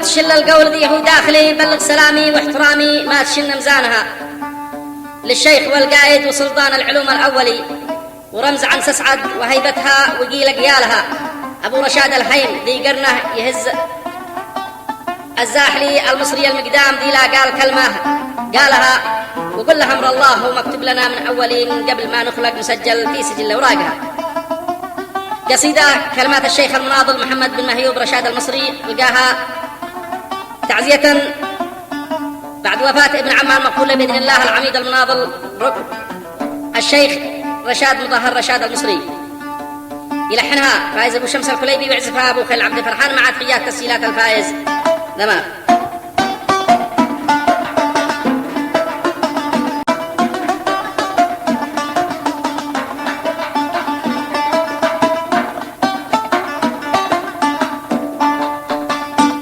تشل القول ذي هو داخلي، بلغ سلامي واحترامي ما تشن مزانها للشيخ والقائد وسلطان العلوم الأولي، ورمز عن سسعد وهيبتها وقيل قيالها أبو رشاد الهيم ذي قرنه يهز الزاحلي المصري المقدام ذي لا قال كلمة قالها وقل لها أمر الله هو مكتوب لنا من أولي من قبل ما نخلق مسجل في سجل أوراقها. قصيدة كلمات الشيخ المناضل محمد بن مهيوب رشاد المصري لقاها تعزية بعد وفاة ابن عمها المقبول بإذن الله العميد المناضل الشيخ رشاد مظهر رشاد المصري. يلحنها فايز أبو شمس الكليبي ويعزفها أبو خيل عبد الفرحان مع تحيات تسجيلات الفايز تمام.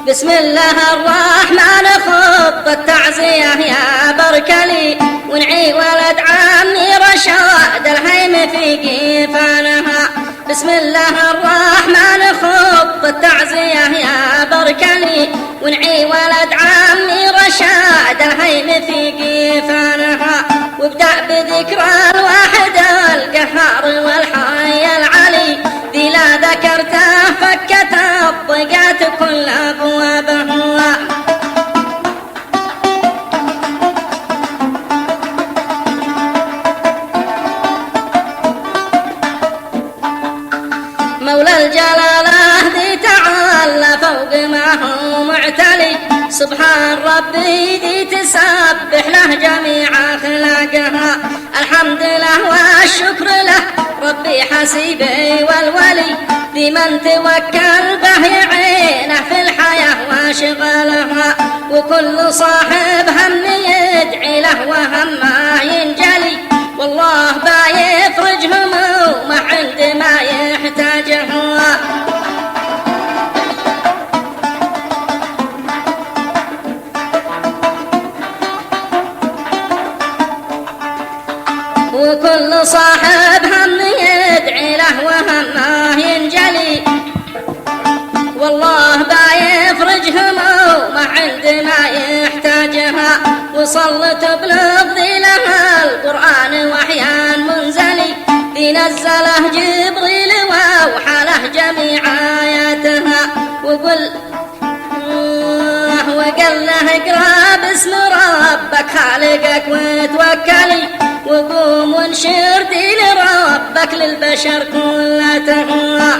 بسم الله الرحمن خط التعزية يا بركلي ونعي ولد عمي رشاد الهيم في قيفانها. بسم الله الرحمن خط التعزية يا بركلي ونعي ولد عمي رشاد الهيم في قيفانها. وابدأ بذكرى الواحد القهار والحي العلي ذي لا ذكرته فكت الضيقات كل أبوابها. مولى الجلالة ذي تعالى فوق ما هو معتلي سبحان ربي ذي تسبح له جميع أخلاقها. الحمد له والشكر له ربي حسيبي والولي ذي من توكل به يعينه في الحياة واشغلها. وكل صاحب هم يدعي له وهمه ينجلي والله بايفرج همومه عند ما يحتاجها. وكل صاحب هم يدعي له وهمه ينجلي والله بايفرج همومه عند ما يحتاجها. وصلت بلفظ لها القرآن وحيان منزلي ذي نزله جبريل وأوحى له جميع آياتها. وقال له اقرأ باسم ربك خالقك وتوكلي وقوم وانشر دين ربك للبشر كلها.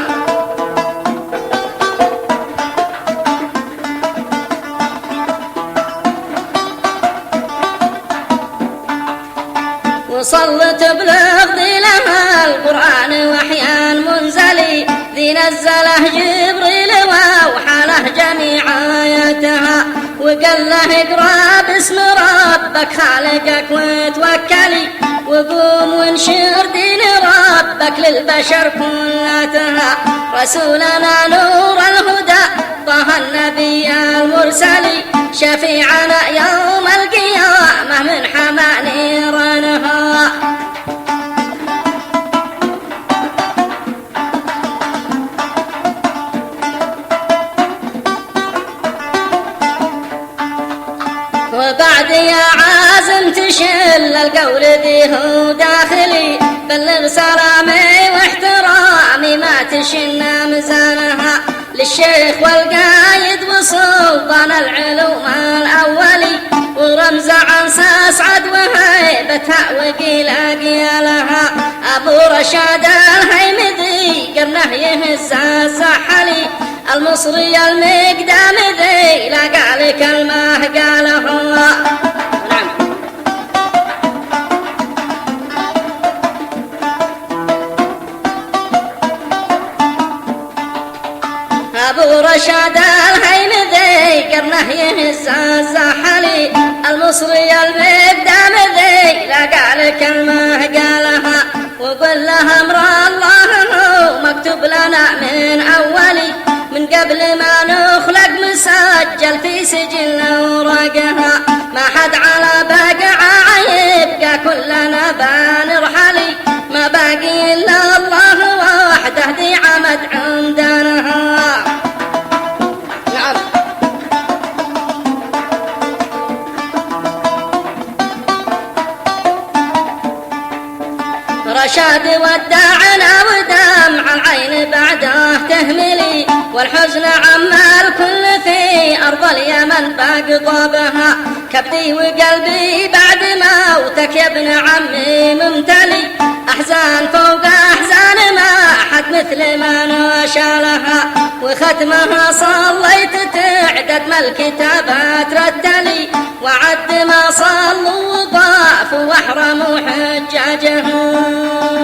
وصلت بلفظ لها القرآن وحيان منزلي ذي نزله جبريل وأوحى له جميع آياتها. وقال له اقرأ باسم ربك خالقك وتوكلي وقوم وانشر دين ربك للبشر كلها. رسولنا نور الهدى طه النبي المرسلي شفيعنا يوم القيامة من حمى نيرانها. وبعد يا عازم تشل القول ذي هو داخلي بلغ سلامي واحترامي ما تشن مزانها للشيخ والقايد وسلطان العلوم الأولي ورمز عن سسعد وهيبتها وقيل قيالها. أبو رشاد الهيم ذي قرنه يهز الزحلي المصري المقدام ذي لا قال كلمة قالها. أبو رشاد الهيم ذي قرنه يهز الزحلي المصري المقدام ذي لا قال كلمة قالها. وقل لها أمر الله هو مكتوب لنا من أولي من قبل ما نخلق مسجل في سجل أوراقها. ما حد على بقعة يبقى كلنا بنرحلي ما باقي إلا الله وحده ذي عمد عندنا. نعم رشاد وداعنا ودمع العين بعده تهملي، والحزن عما الكل في أرض اليمن فاقضبها، كبدي وقلبي بعد موتك يا ابن عمي ممتلي، أحزان فوق أحزان ما حد مثل ما نشالها، وختمها صليت تعدد ما الكتابات رتلي، وعد ما صلوا وضافوا واحرموا حجاجهم.